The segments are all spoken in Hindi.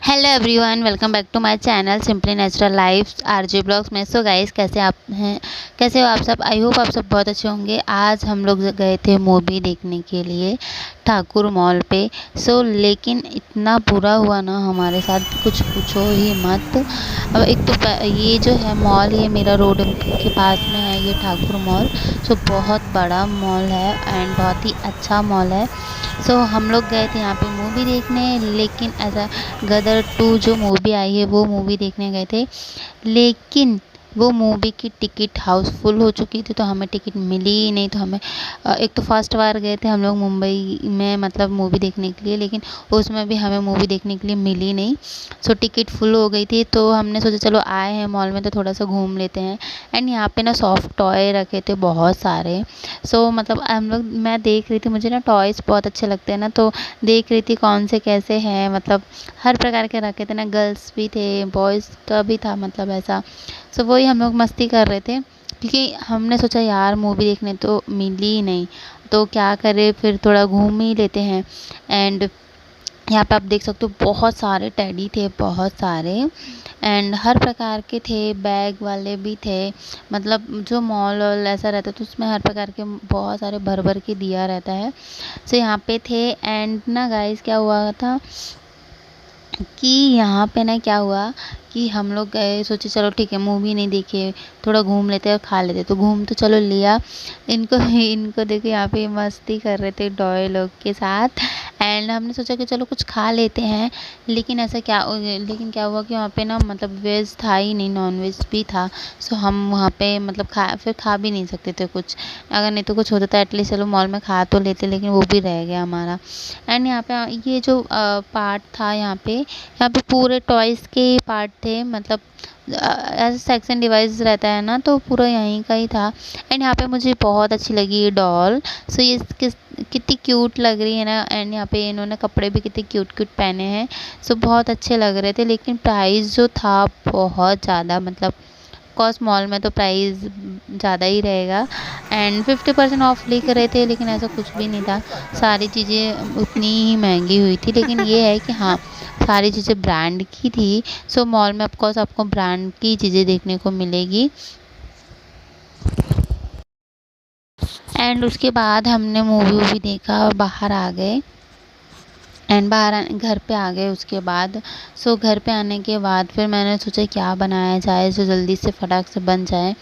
Hello everyone, welcome back to my channel simply natural life RJ blogs में। सो गाइस, कैसे हो आप सब। आई होप आप सब बहुत अच्छे होंगे। आज हम लोग गए थे मूवी देखने के लिए ठाकुर मॉल पे। लेकिन इतना बुरा हुआ ना हमारे साथ, कुछ पूछो ही मत। अब एक तो ये जो है मॉल, ये मेरा रोड के पास में है ये ठाकुर मॉल। बहुत बड़ा मॉल है एंड बहुत ही अच्छा मॉल है। हम लोग गए थे यहाँ पे मूवी देखने, लेकिन ऐसा गदर 2 जो मूवी आई है वो मूवी देखने गए थे, लेकिन वो मूवी की टिकट हाउसफुल हो चुकी थी, तो हमें टिकट मिली ही नहीं। तो हमें एक तो फर्स्ट बार गए थे हम लोग मुंबई में, मतलब मूवी देखने के लिए, लेकिन उसमें भी हमें मूवी देखने के लिए मिली नहीं। टिकट फुल हो गई थी, तो हमने सोचा चलो आए हैं मॉल में तो थोड़ा सा घूम लेते हैं। एंड यहाँ पे ना सॉफ्ट टॉय रखे थे बहुत सारे। मतलब हम लोग, मैं देख रही थी, मुझे ना टॉयज़ बहुत अच्छे लगते हैं ना, तो देख रही थी कौन से कैसे हैं। मतलब हर प्रकार के रखे थे ना, गर्ल्स भी थे, बॉयज़ का भी था, मतलब ऐसा। वही हम लोग मस्ती कर रहे थे, क्योंकि हमने सोचा यार मूवी देखने तो मिली ही नहीं, तो क्या करें, फिर थोड़ा घूम ही लेते हैं। एंड यहाँ पे आप देख सकते हो बहुत सारे टेडी थे, बहुत सारे, एंड हर प्रकार के थे, बैग वाले भी थे। मतलब जो मॉल वॉल ऐसा रहता है तो उसमें हर प्रकार के बहुत सारे भर भर के दिया रहता है। यहाँ पे थे। एंड ना गाइस, क्या हुआ था कि यहाँ पे ना क्या हुआ कि हम लोग गए, सोचे चलो ठीक है मूवी नहीं देखे, थोड़ा घूम लेते और खा लेते। तो घूम तो चलो लिया। इनको इनको देखो यहाँ पे मस्ती कर रहे थे टॉय लोग के साथ। एंड हमने सोचा कि चलो कुछ खा लेते हैं, लेकिन क्या हुआ कि वहाँ पे ना, मतलब वेज था ही नहीं, नॉन वेज भी था। हम वहाँ पे मतलब फिर खा भी नहीं सकते थे कुछ। अगर नहीं तो कुछ होता था एटलीस्ट चलो मॉल में खा तो लेते, लेकिन वो भी रह गया हमारा। एंड यहाँ पे ये जो पार्ट था, यहाँ पे पूरे टॉयज़ के पार्ट थे। मतलब ऐसा सेक्शन डिवाइस रहता है ना, तो पूरा यहीं का ही था। एंड यहाँ पे मुझे बहुत अच्छी लगी ये डॉल। ये कितनी क्यूट लग रही है ना। एंड यहाँ पे इन्होंने कपड़े भी कितने क्यूट क्यूट पहने हैं। बहुत अच्छे लग रहे थे, लेकिन प्राइस जो था बहुत ज़्यादा, मतलब कॉस्ट मॉल में तो प्राइस ज़्यादा ही रहेगा। एंड 50% ऑफ लेकर रहे थे, लेकिन ऐसा कुछ भी नहीं था। सारी चीज़ें उतनी ही महंगी हुई थी, लेकिन ये है कि हाँ, सारी चीज़ें ब्रांड की थी। मॉल में ऑफकोर्स आपको ब्रांड की चीज़ें देखने को मिलेगी। एंड उसके बाद हमने मूवी वूवी देखा और बाहर आ गए। एंड घर पे आ गए उसके बाद। घर पे आने के बाद फिर मैंने सोचा क्या बनाया जाए जो जल्दी से फटाक से बन जाए।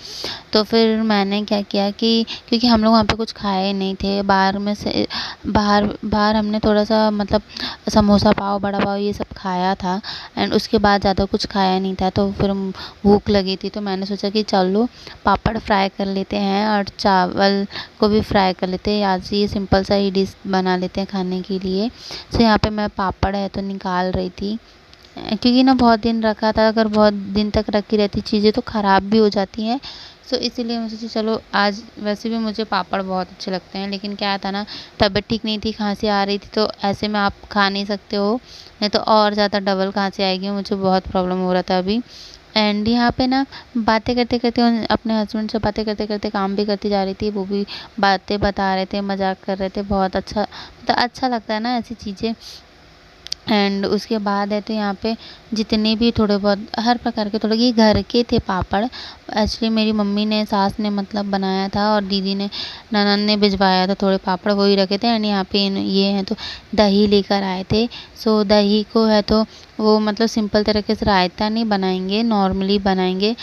तो फिर मैंने क्या किया कि क्योंकि हम लोग वहाँ पे कुछ खाए नहीं थे, बाहर हमने थोड़ा सा, मतलब समोसा पाव, बड़ा पाव, ये सब खाया था। एंड उसके बाद ज़्यादा कुछ खाया नहीं था, तो फिर भूख लगी थी, तो मैंने सोचा कि चलो पापड़ फ्राई कर लेते हैं और चावल को भी फ्राई कर लेते हैं। आज ये सिंपल सा ही डिश बना लेते हैं खाने के लिए। यहाँ पे मैं पापड़ है तो निकाल रही थी, क्योंकि ना बहुत दिन रखा था, अगर बहुत दिन तक रखी रहती चीज़ें तो ख़राब भी हो जाती हैं। इसीलिए मैं सोची चलो आज, वैसे भी मुझे पापड़ बहुत अच्छे लगते हैं, लेकिन क्या था ना, तबीयत ठीक नहीं थी, खांसी आ रही थी, तो ऐसे में आप खा नहीं सकते हो, नहीं तो और ज़्यादा डबल खांसी आएगी। मुझे बहुत प्रॉब्लम हो रहा था अभी। एंड यहाँ पे ना बातें करते करते अपने हस्बैंड से बातें करते करते काम भी करती जा रही थी, वो भी बातें बता रहे थे, मजाक कर रहे थे। बहुत अच्छा, मतलब अच्छा लगता है ना ऐसी चीज़ें। एंड उसके बाद है तो यहाँ पे जितने भी थोड़े बहुत हर प्रकार के, थोड़े ये घर के थे पापड़। एक्चुअली मेरी मम्मी ने, सास ने मतलब बनाया था, और दीदी ने, ननद ने भिजवाया था थोड़े पापड़, वही रखे थे। एंड यहाँ पे ये हैं तो दही लेकर आए थे। दही को है तो वो मतलब सिंपल तरीके से रायता नहीं बनाएंगे, नॉर्मली बनाएंगे,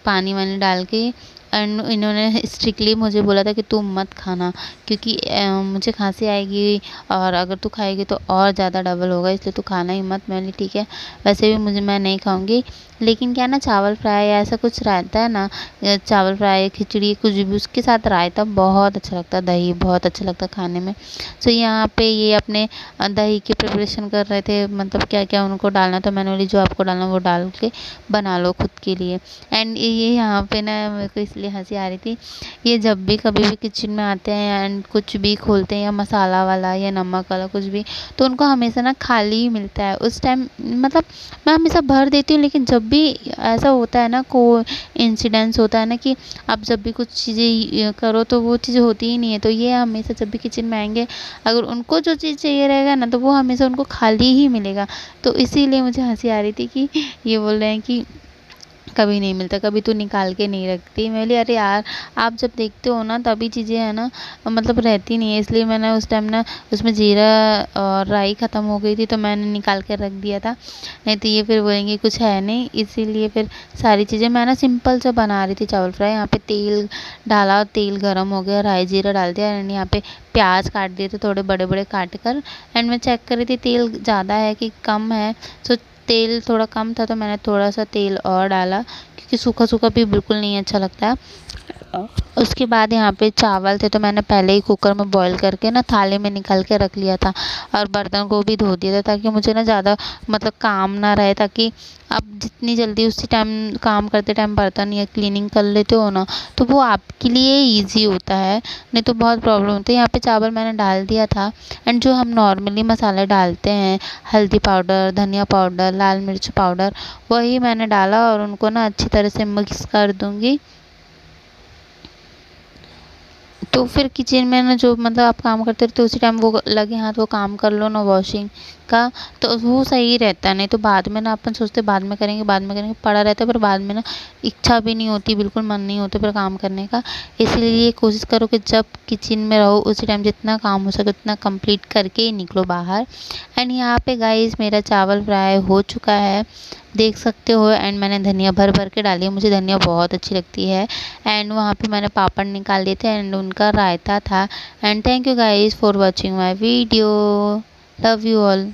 पानी वानी डाल के। एंड इन्होंने स्ट्रिक्टली मुझे बोला था कि तुम मत खाना, क्योंकि मुझे खांसी आएगी, और अगर तू खाएगी तो और ज़्यादा डबल होगा, इसलिए तू खाना ही मत। मैंने ठीक है, वैसे भी मैं नहीं खाऊंगी, लेकिन क्या ना, चावल फ्राई या ऐसा कुछ रहता है ना, चावल फ्राई, खिचड़ी, कुछ भी, उसके साथ रायता बहुत अच्छा लगता है, दही बहुत अच्छा लगता है खाने में। यहाँ पे ये अपने दही की प्रिपरेशन कर रहे थे, मतलब क्या क्या उनको डालना, तो मैंने बोली जो आपको डालना वो डाल के बना लो खुद के लिए। एंड ये यहाँ पे ना मेरे को इसलिए हंसी आ रही थी। ये जब भी कभी भी किचन में आते हैं एंड कुछ भी खोलते हैं या मसाला वाला या नमक वाला कुछ भी, तो उनको हमेशा ना खाली ही मिलता है उस टाइम। मतलब मैं हमेशा भर देती हूँ, लेकिन जब भी ऐसा होता है ना, को इंसिडेंस होता है ना कि आप जब भी कुछ चीज़ें करो तो वो चीज़ होती ही नहीं है। तो ये हमेशा जब भी किचन में आएंगे, अगर उनको जो चीज़ चाहिए रहेगा ना, तो वो हमेशा उनको खाली ही मिलेगा। तो इसीलिए मुझे हंसी आ रही थी कि ये बोल रहे हैं कि कभी नहीं मिलता, कभी तू निकाल के नहीं रखती। मैं बोली अरे यार, आप जब देखते हो ना तभी चीज़ें है ना, मतलब रहती नहीं है। इसलिए मैंने उस टाइम ना उसमें जीरा और राई ख़त्म हो गई थी, तो मैंने निकाल के रख दिया था। नहीं तो ये फिर बोलेंगे कुछ है नहीं, इसीलिए फिर सारी चीज़ें मैं ना सिंपल सा बना रही थी चावल फ्राई। यहाँ पे तेल डाला, तेल गर्म हो गया, राई जीरा डाल दिया एंड यहाँ पे प्याज काट दिए थे थोड़े बड़े बड़े काट कर। एंड मैं चेक कर रही थी तेल ज़्यादा है कि कम है। सो तेल थोड़ा कम था, तो मैंने थोड़ा सा तेल और डाला, क्योंकि सूखा सूखा भी बिल्कुल नहीं अच्छा लगता है। उसके बाद यहाँ पे चावल थे, तो मैंने पहले ही कुकर में बॉईल करके ना थाली में निकाल के रख लिया था, और बर्तन को भी धो दिया था, ताकि मुझे ना ज़्यादा मतलब काम ना रहे। ताकि आप जितनी जल्दी उसी टाइम काम करते टाइम बर्तन या क्लीनिंग कर लेते हो ना, तो वो आपके लिए ईजी होता है, नहीं तो बहुत प्रॉब्लम होती है। यहाँ पे चावल मैंने डाल दिया था एंड जो हम नॉर्मली मसाले डालते हैं, हल्दी पाउडर, धनिया पाउडर, लाल मिर्च पाउडर, वही मैंने डाला और उनको ना अच्छी तरह से मिक्स कर दूँगी। तो फिर किचन में ना जो मतलब आप काम करते रहते हो, उसी टाइम वो लगे हाथ वो काम कर लो ना वॉशिंग का, तो वो सही रहता है। नहीं तो बाद में ना अपन सोचते बाद में करेंगे, बाद में करेंगे, पड़ा रहता है, पर बाद में ना इच्छा भी नहीं होती, बिल्कुल मन नहीं होता फिर काम करने का। इसलिए कोशिश करो कि जब किचन में रहो उसी टाइम जितना काम हो सके उतना कंप्लीट करके ही निकलो बाहर। एंड यहाँ पे गाइस मेरा चावल फ्राई हो चुका है, देख सकते हो। एंड मैंने धनिया भर भर के डाली है, मुझे धनिया बहुत अच्छी लगती है। एंड वहाँ पे मैंने पापड़ निकाल लिए थे एंड उनका रायता था। And thank you guys for watching my video, love you all.